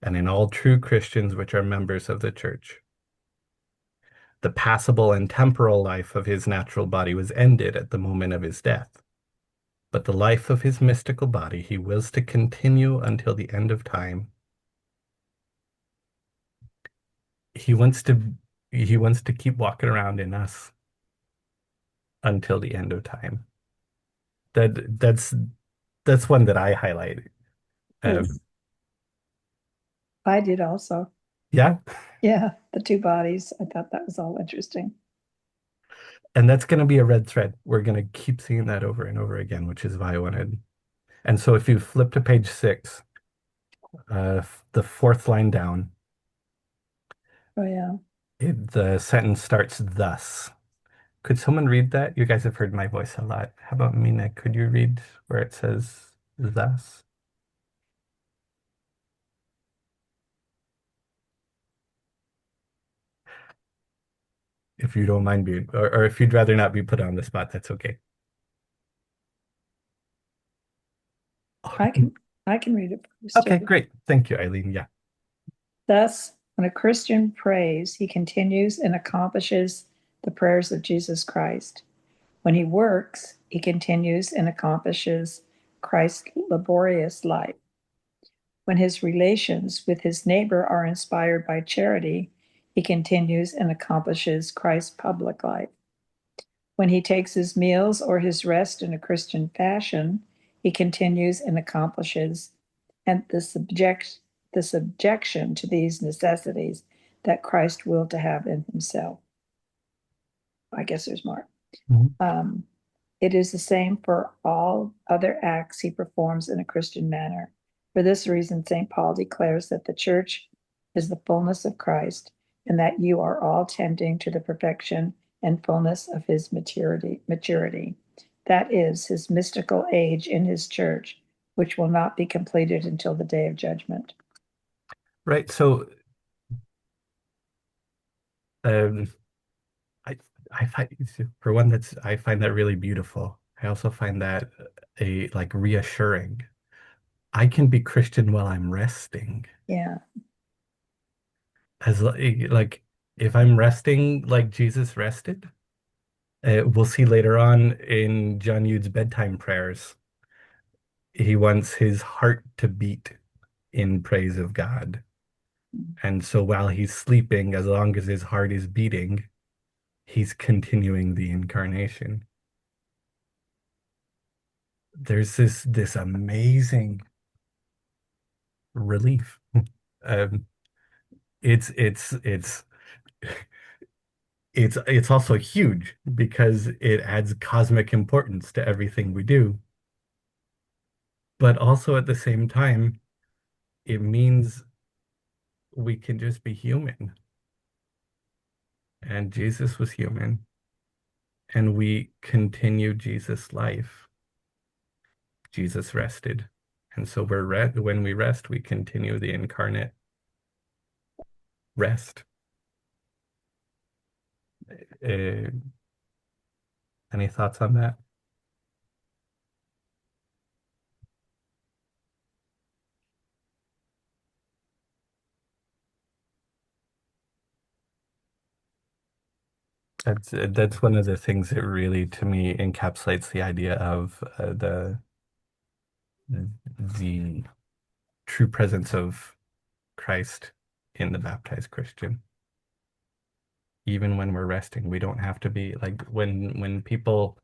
and in all true Christians which are members of the church. The passible and temporal life of his natural body was ended at the moment of his death, but the life of his mystical body he wills to continue until the end of time. He wants to he wants to keep walking around in us until the end of time. That's one that I highlight. yes. Um, I did also. yeah, Yeah, the two bodies. I thought that was all interesting. and that's going to be a red thread. We're going to keep seeing that over and over again, which is why I wanted. And so if you flip to page 6, the fourth line down, Oh, yeah. the sentence starts thus. Could someone read that? You guys have heard my voice a lot. How about Mina? Could you read where it says thus? If you don't mind being, or if you'd rather not be put on the spot, that's okay. I can I can read it first. Okay, great. Thank you, Eileen. Yeah. Thus, when a Christian prays, he continues and accomplishes the prayers of Jesus Christ. When he works, he continues and accomplishes Christ's laborious life. When his relations with his neighbor are inspired by charity, he continues and accomplishes Christ's public life. When he takes his meals or his rest in a Christian fashion, he continues and accomplishes and the the subjection to these necessities that Christ willed to have in himself. I guess there's more. Mhm. It is the same for all other acts he performs in a Christian manner. For this reason, St. Paul declares that the church is the fullness of Christ, and that you are all tending to the perfection and fullness of his maturity. That is his mystical age in his church, which will not be completed until the day of judgment. Right. So um, I I find for one that's I find that really beautiful. I also find that a like reassuring. I can be Christian while I'm resting. Yeah. Like if I'm resting like Jesus rested, we'll see later on in John Eudes' bedtime prayers, he wants his heart to beat in praise of God. And so while he's sleeping, as long as his heart is beating, he's continuing the incarnation. There's this amazing relief. Um, it's it's it's it's also huge because it adds cosmic importance to everything we do. But also at the same time, it means we can just be human. And Jesus was human. And we continue Jesus' life. Jesus rested. And so when we rest, we continue the incarnate rest. Uh, any thoughts on that? That's one of the things that really, to me, encapsulates the idea of the true presence of Christ in the baptized Christian. Even when we're resting, we don't have to be like when people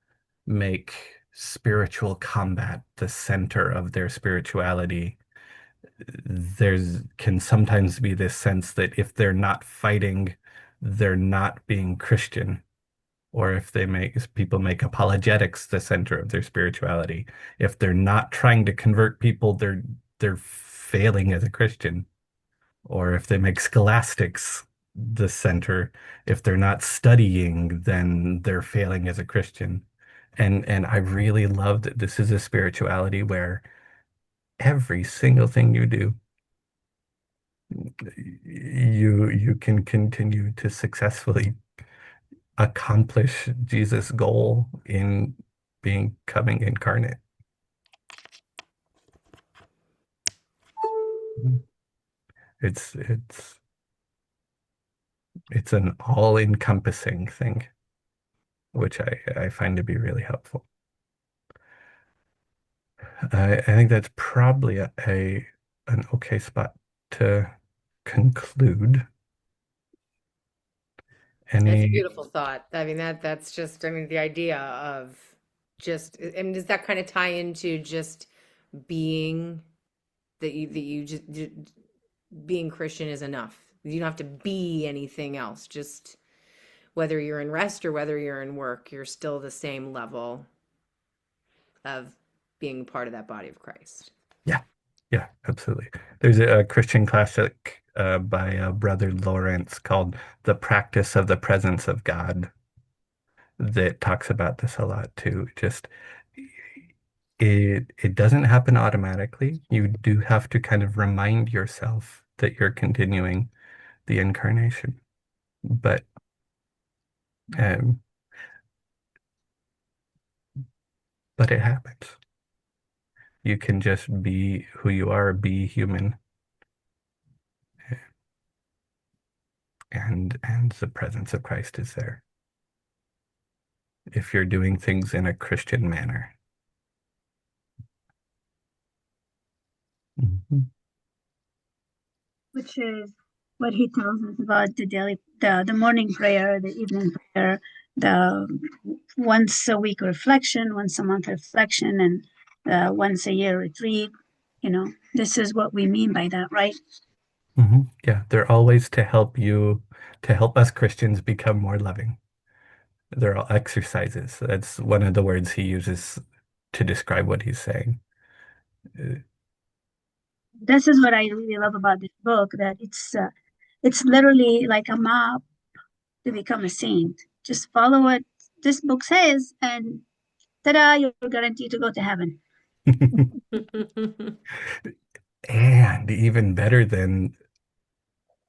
make spiritual combat the center of their spirituality, there's can sometimes be this sense that if they're not fighting, they're not being Christian. Or if people make apologetics the center of their spirituality. If they're not trying to convert people, they're failing as a Christian. Or if they make scholastics the center, if they're not studying, then they're failing as a Christian. And I really love that this is a spirituality where every single thing you do, you can continue to successfully accomplish Jesus' goal in becoming incarnate. It's it's it's an all-encompassing thing, which I find to be really helpful. I think that's probably an okay spot to conclude. It's a Any, beautiful thought. I mean, that's just, I mean, the idea of just, I mean, does that kind of tie into just being that you just being Christian is enough. You don't have to be anything else. Just whether you're in rest or whether you're in work, you're still the same level of being part of that body of Christ. yeah, yeah, absolutely. There's a Christian classic by Brother Lawrence called "The Practice of the Presence of God" that talks about this a lot too. Just it doesn't happen automatically. You do have to kind of remind yourself that you're continuing the incarnation. But um, but it happens. You can just be who you are, be human, and the presence of Christ is there. If you're doing things in a Christian manner. Mhm. which is what he tells us about the morning prayer, the evening prayer, the once a week reflection, once a month reflection, and once a year retreat. this is what we mean by that, right? Yeah, they're always to help you, to help us Christians become more loving. They're all exercises. That's one of the words he uses to describe what he's saying. Uh, This is what I really love about this book, that it's literally like a map to become a saint. Just follow what this book says, and ta-da, you're guaranteed to go to heaven. And even better than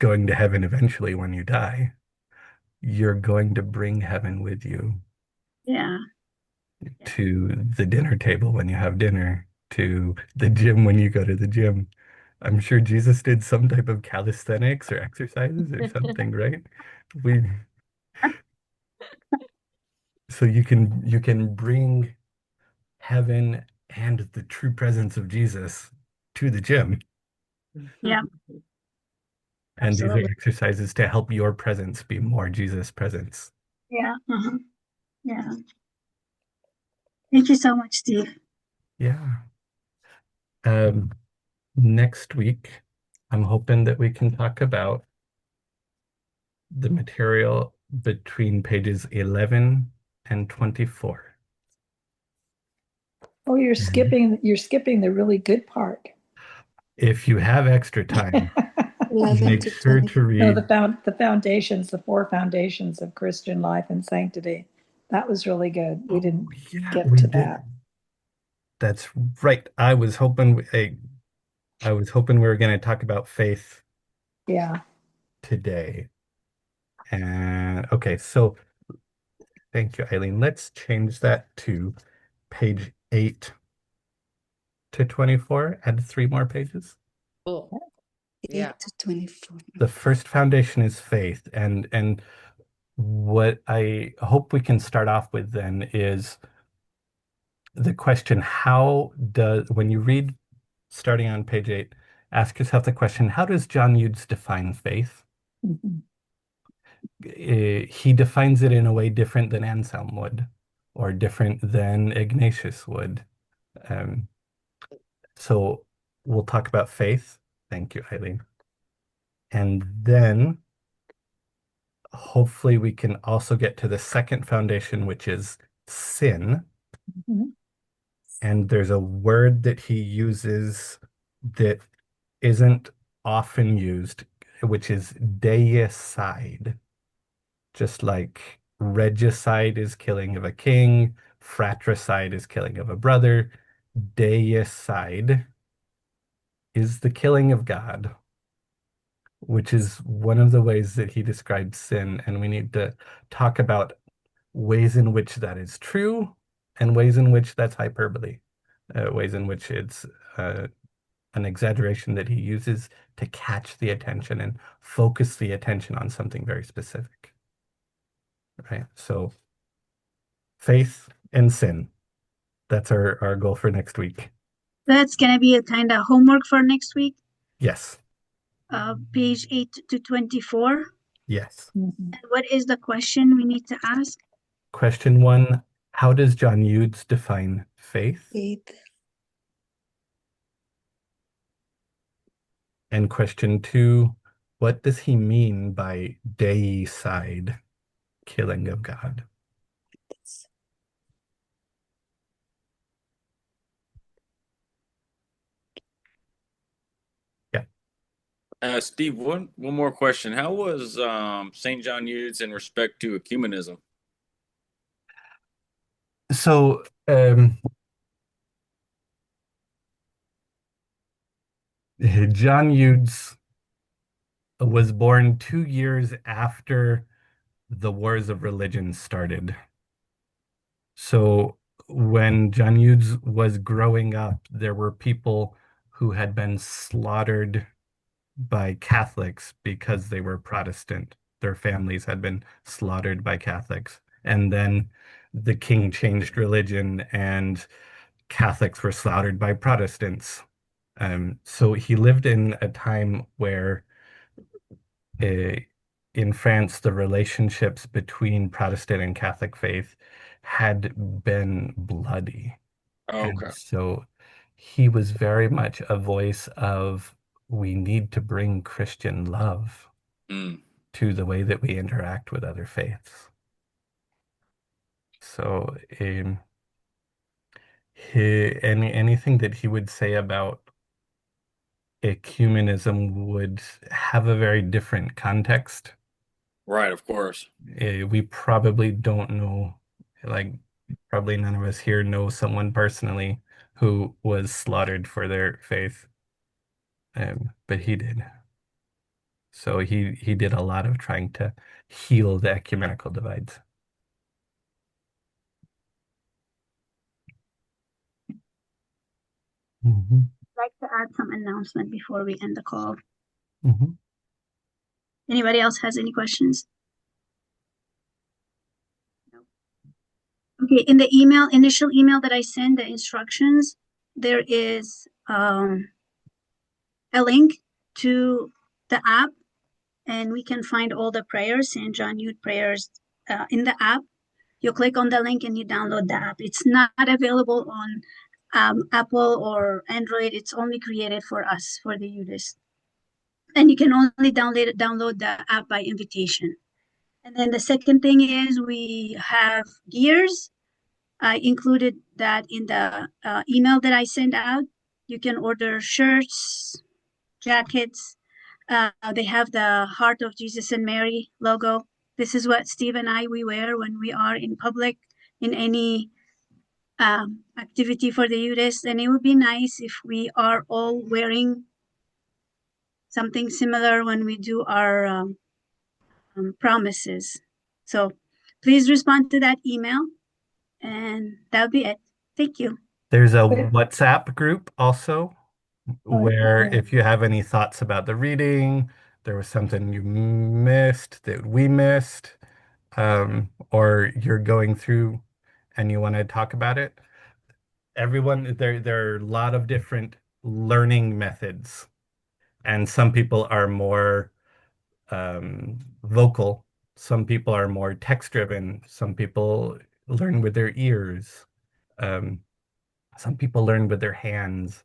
going to heaven eventually when you die, you're going to bring heaven with you Yeah. to the dinner table when you have dinner, to the gym when you go to the gym. I'm sure Jesus did some type of calisthenics or exercises or something, right? We so you can bring heaven and the true presence of Jesus to the gym. Yeah, And these are absolutely. exercises to help your presence be more Jesus presence. Yeah. Yeah. Thank you so much, Steve. Yeah. Um, Next week, I'm hoping that we can talk about the material between pages 11 and 24. Oh, you're Mhm. skipping the really good part. If you have extra time, 11 make to sure 20. to No, read. the foundations, the four foundations of Christian life and sanctity. That was really good. We Oh, didn't yeah, get we to did. that. That's right. I was hoping we were going to talk about faith Yeah. today. And okay, so thank you, Eileen. Let's change that to page 8 to 24. Add 3 more pages. Cool. 8 Yeah. to 24. The first foundation is faith, and what I hope we can start off with then is the question, when you read starting on page 8, ask yourself the question, how does John Eudes define faith? Mhm. He defines it in a way different than Anselm would, or different than Ignatius would. Um, so we'll talk about faith. Thank you, Eileen. And then hopefully we can also get to the second foundation, which is sin. Mhm. And there's a word that he uses that isn't often used, which is deicide. Just like regicide is killing of a king, fratricide is killing of a brother, deicide is the killing of God, which is one of the ways that he describes sin. And we need to talk about ways in which that is true and ways in which that's hyperbole, ways in which it's an exaggeration that he uses to catch the attention and focus the attention on something very specific. Right? So faith and sin. That's our goal for next week. That's gonna be a kind of homework for next week. Yes. Page 8 to 24. Yes. Mhm. And what is the question we need to ask? Question 1, how does John Eudes define faith? 8. And question 2, what does he mean by deicide, killing of God? Yeah. Steve, one more question. How was St. John Eudes in respect to ecumenism? So, John Eudes was born 2 years after the wars of religion started. So when John Eudes was growing up, there were people who had been slaughtered by Catholics because they were Protestant. Their families had been slaughtered by Catholics. And then the king changed religion and Catholics were slaughtered by Protestants. So he lived in a time where uh, in France, the relationships between Protestant and Catholic faith had been bloody. Oh, And okay. so he was very much a voice of we need to bring Christian love Mm. to the way that we interact with other faiths. So, anything that he would say about ecumenism would have a very different context. Right, of course. We probably don't know, like, probably none of us here know someone personally who was slaughtered for their faith, but he did. So he did a lot of trying to heal the ecumenical divides. Hmm. I'd like to add some announcement before we end the call. Hmm. Anybody else has any questions? No. Okay, in the initial email that I sent, the instructions, there is a link to the app, and we can find all the prayers, St. John Eudes prayers, in the app. You click on the link and you download the app. It's not available on Apple or Android. It's only created for us, for the Eudes. And you can only download the app by invitation. And then the second thing is we have gears. I included that in the email that I sent out. You can order shirts, jackets. They have the Heart of Jesus and Mary logo. This is what Steve and we wear when we are in public in any activity for the Eudes. And it would be nice if we are all wearing something similar when we do our promises. So please respond to that email, and that'll be it. Thank you. There's a But, WhatsApp group also where yeah, if you have any thoughts about the reading, there was something you missed that we missed, or you're going through and you want to talk about it, there are a lot of different learning methods, and some people are more vocal, some people are more text driven, some people learn with their ears, um, some people learn with their hands.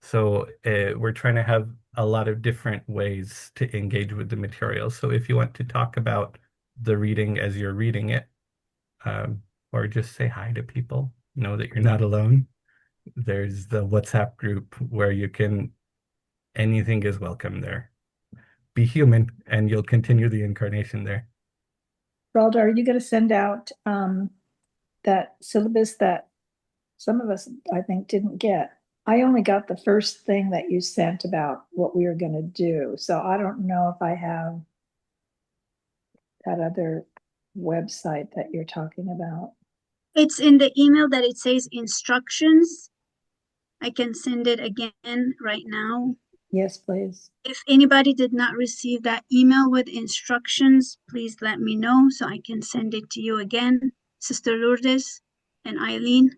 So we're trying to have a lot of different ways to engage with the material. So if you want to talk about the reading as you're reading it, um, or just say hi to people, know that you're not alone. There's the WhatsApp group where anything is welcome there. Be human and you'll continue the incarnation there. Ralda, are you going to send out that syllabus that some of us, I think, didn't get? I only got the first thing that you sent about what we were going to do. So I don't know if I have that other website that you're talking about. It's in the email that it says instructions. I can send it again right now. Yes, please. If anybody did not receive that email with instructions, please let me know so I can send it to you again. Sister Lourdes and Eileen.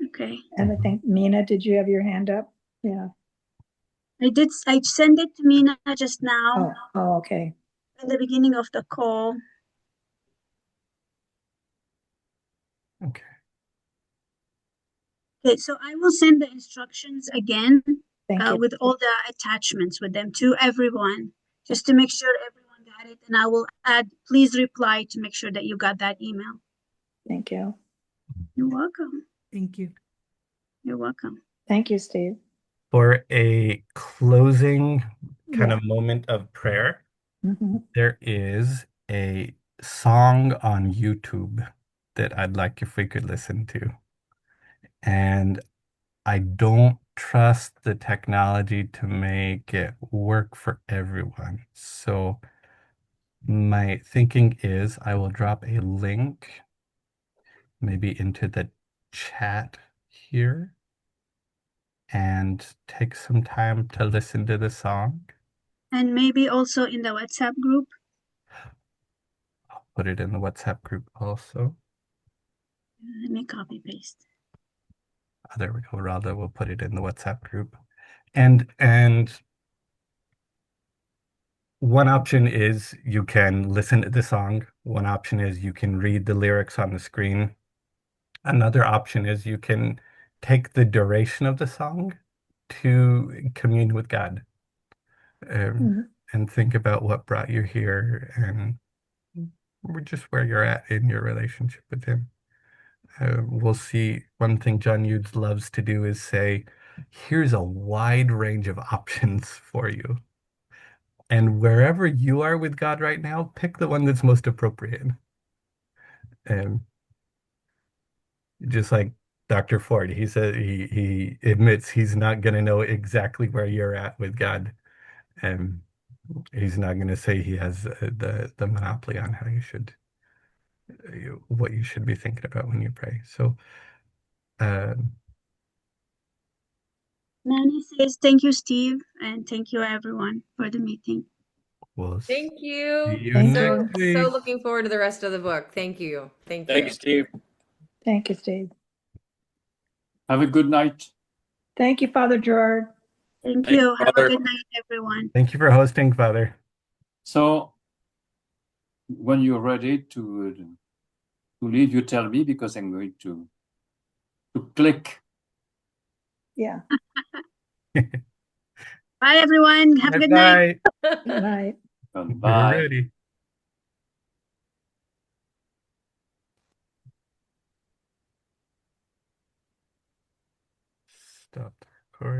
Okay. And I think, Mina, did you have your hand up? Yeah. I sent it to Mina just now Oh, okay. in the beginning of the call. Okay. Okay, so I will send the instructions again Thank you. with all the attachments with them to everyone, just to make sure everyone got it. And I will add, please reply to make sure that you got that email. Thank you. You're welcome. Thank you. You're welcome. Thank you, Steve. For a closing kind Yeah. of moment of prayer, Mhm. there is a song on YouTube that I'd like if we could listen to. And I don't trust the technology to make it work for everyone. So my thinking is I will drop a link maybe into the chat here and take some time to listen to the song. And maybe also in the WhatsApp group. I'll put it in the WhatsApp group also. Let me copy paste. Oh, there we go. Ralda will put it in the WhatsApp group. And one option is you can listen to the song. One option is you can read the lyrics on the screen. Another option is you can take the duration of the song to commune with God, Mhm. and think about what brought you here and just where you're at in your relationship with Him. We'll see. One thing John Eudes loves to do is say, here's a wide range of options for you. And wherever you are with God right now, pick the one that's most appropriate. And just like Dr. Ford, he said he admits he's not going to know exactly where you're at with God, and he's not going to say he has the monopoly on how you should what you should be thinking about when you pray. So, um, Nanny says, thank you, Steve, and thank you, everyone, for the meeting. we'll Thank see you. you Thank next you. So week. looking forward to the rest of the book. Thank you. Thank Thank you. you, Steve. Thank you, Steve. Have a good night. Thank you, Father Gerard. Thank Thank you, you. Have a Father. good night, everyone. Thank you for hosting, Father. So when you're ready to leave, you tell me, because I'm going to click. Yeah. Bye, everyone. Have a Good good night. night. Good night. We're Bye. ready. Stop the recording.